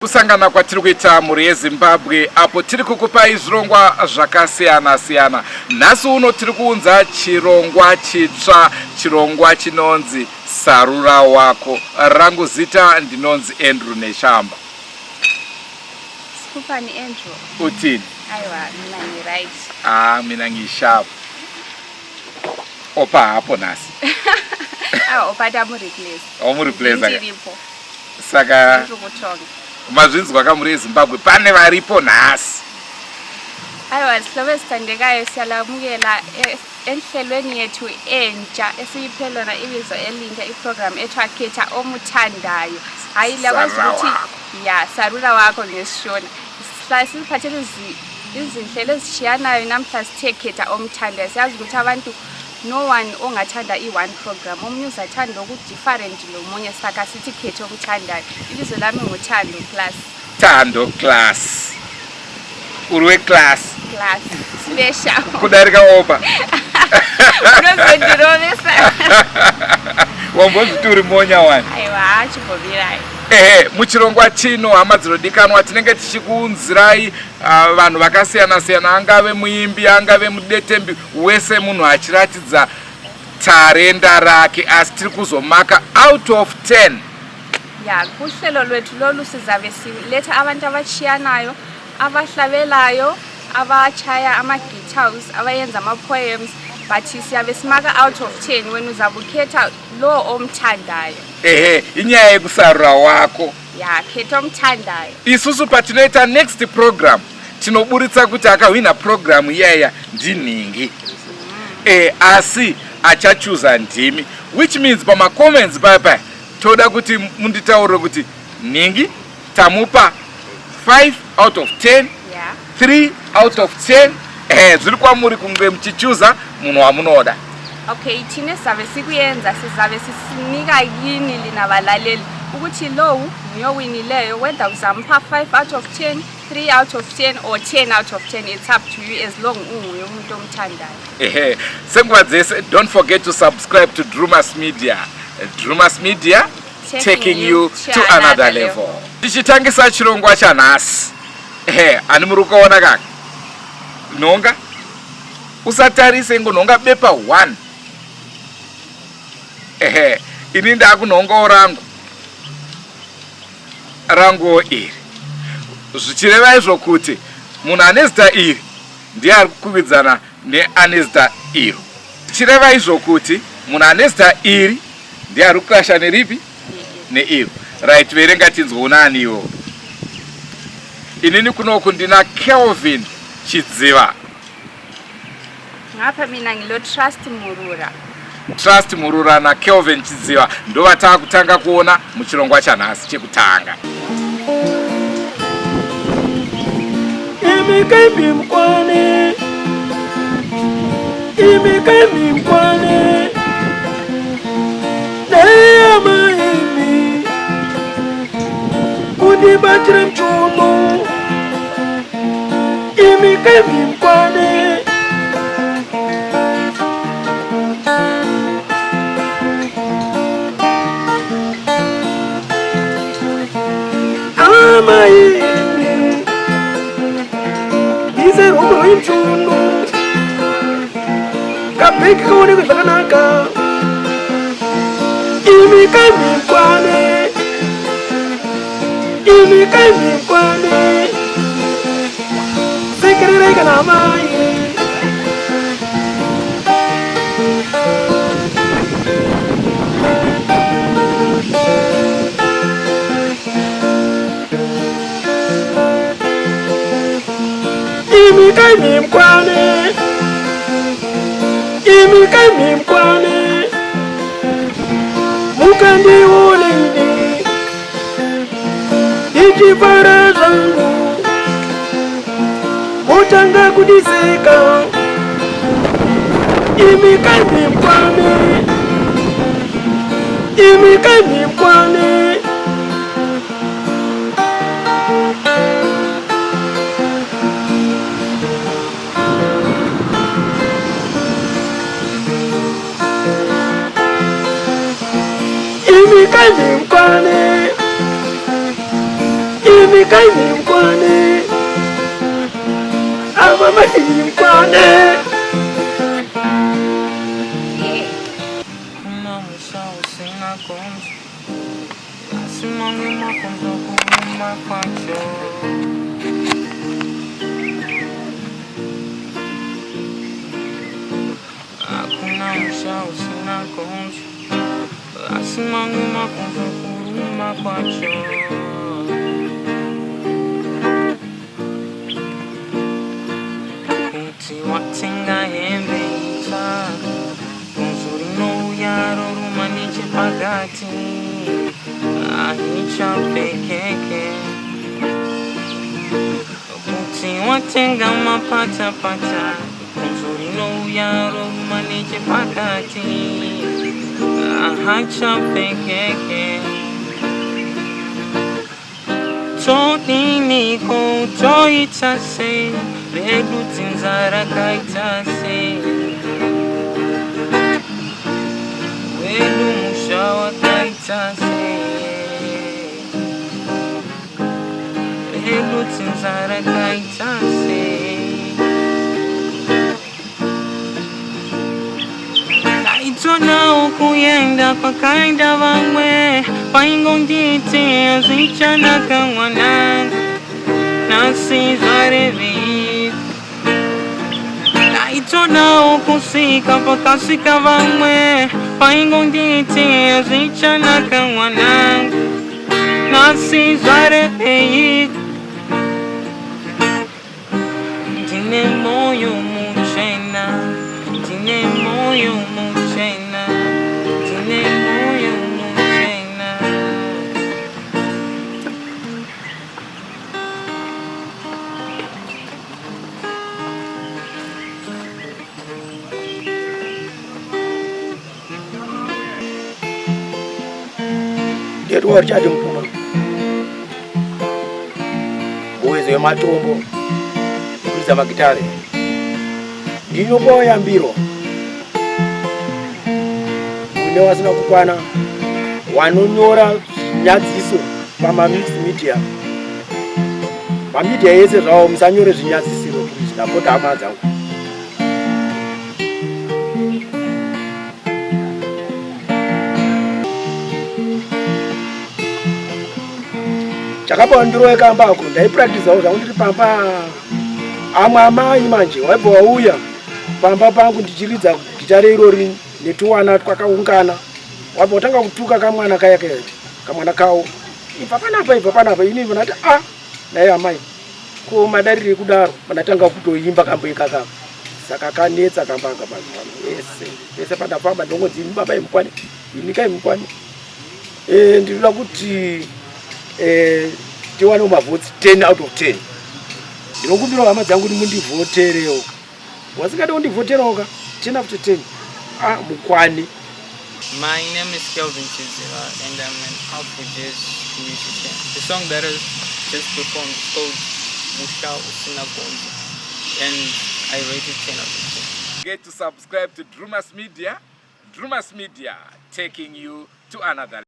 Kusangana kwatiri kuita mhuri yeZimbabwe apo tiri kukupai zvirongwa zvakasiyana-siyana. Nhasi uno tiri kuunza chirongwa chitsva, chirongwa chinonzi Sarura Wako. Rangu zita ndinonzi Andrew Neshamba. Skupani Andrew. Utini? Aiwa, mina ni right. Mina ngishava. Opa hapo nasi. Opa damu replace. Omu replace. Ndiripo. Saka Ndikutonga. mazvinzwa kamuri yeZimbabwe pane varipo nhasi. Aiwa, sihlove sithandekayo siyalamukela enhlelweni yethu entsha esiyiphelona ibizo elintsha iprogram ethiwa Khetha Omuthandayo. Hayi lakwazi ukuthi Sarura Wako ngesishona. Siphathele izinhlelo ezishiyanayo namhla sithe Khetha Omuthandayo. Siyazi ukuthi abantu no one ongathanda i-one program. Omunye uzathanda different lomunye, saka sithi Khetha Omuthandayo. Ibizo lami nguThando Class. Thando Class. Urwe class. Class special. Kudarika opa. Unozondirovesa. Wambozviti monya wani. Aiwa, chibovirai. Muchirongwa chino hama dzinodikanwa tinenge tichikuunzirai vanhu vakasiyana-siyana, angave muimbi, angave mudetembi, wese munhu achiratidza tarenda rake, asi tiri kuzomaka out of 10. Kuhlelo lwethu lolu sizabe siletha abantu abachiyanayo, abahlabelayo, abachaya ama-guitars, abayenza ama-poems, but siyabe simaka out of 10 wena uzabe ukhetha lo omthandayo. Inyaya yekusarura wako. Khetha omthandayo. Isusu patinoita next program tinoburitsa kuti akahwina program iyaya ndinhingi. Asi achachuza ndimi, which means pama-comments papa toda kuti munditaurire kuti nhingi tamupa 5 out of 10, 3 out of 10. Zviri kwamuri kunge muchichuza munhu wamunoda. Okay, thine sizabe sikuyenza, sizabe sisinika yini lina balaleli ukuthi lowu ngiyowinileyo, whether uzamupha 5 out of 10, 3 out of 10 or 10 out of 10. It's up to you as long unguye umuntu omthandayo. Senguva dzese, don't forget to subscribe to Drumas Media. Drumas Media taking you to another level. Tichitangisa chirongwa chanhasi. Ani muri kuona kaka? Nhonga? Usatarise ngonhonga bepa 1. Ini ndakunhongawo rangu iri. Zvichireva izvo kuti munhu ane zita iri ndiye ari kukwikwidzana neane zita iro. Zvichireva izvo kuti munhu ane zita iri ndiye ari kuclasha neripi? Neiro. Right, verenga tinzwa unaniwo. Inini kunoku ndina Kelvin Chidziva. Ngapha mina ngilo Trust Murura. Trust Murura na Kelvin Chidziva ndo vatakutanga kuona muchirongwa chanhasi chekutanga. Imikemi mkwane Neya maimi Udibatire mchumo Imikemi mkwane Amaimi Ize rumbo imchumo Kapeki kone kuzvakanaka Imikemi mkwane Sekerereka na mai Imikemi mkwane Mukandi ulindi Ichipara zangu Mutanga kudiseka Imikemi mkwane Imikemi mkwane Inika imkwane Amama imkwane Kuna msao sina konji Asimangu makonzo kuma kwacho Hakuna msao sina konji Asimangu makonzo kuma kwacho Kuti watenga hembe ita Kunzuri no yaro rumaniche pagati Ahicha pekeke Kuti watenga mapata pata Kunzuri no yaro rumaniche pagati Ahicha pekeke Toni niko toitase Redu tinzara kaitase Welu mushawa kaitase Redu tinzara kaitase Naitona ukuyenda kwa kaida vangwe Paingo ndite azichana kawananga Nasi zarevi Naitona ukusika pakasika vangwe Paingo ndite azichana kawananga Nasi zarevi Dine moyo muchena Dine moyo muchena Dine moyo muchena Ndetu warichati mpuma Uwezo ya matombo Kuliza magitare Ndino boya mbiro Mune wasina kukwana Wanonyora nyadziso Pama mixed media Pamedia yese zvao musanyore zvinyadzisiro Kuliza pota amadza Chakapa ndiro ekambako ndaipractice zvangu ndiri pamba amwe amai manje waibva wauya pamba pangu ndichiridza gitare irori netuwana twakaungana wabva utanga kutuka kamwana kaya kamwana kawo ibva panapa ini vanati naye amai ko madarire kudaro vanatanga kutoimba kamboika kaka saka kanetsa kambanga yese pandafamba ndongodzi ini baba imukwane inika imukwane ndinoda kuti tiwane mavhotsi 10 out of 10 ndinokumbira hama dzangu kuti mundivhoterewo wasingade kundivhoterawo ka 10 out of 10 mukwane. My name is Kelvin Chizila and I'm an Afro jazz musician. The song that I just performed is called Musha Usina Konji and I rate it 10 out of 10. Get to subscribe to Drumas Media. Drumas Media taking you to another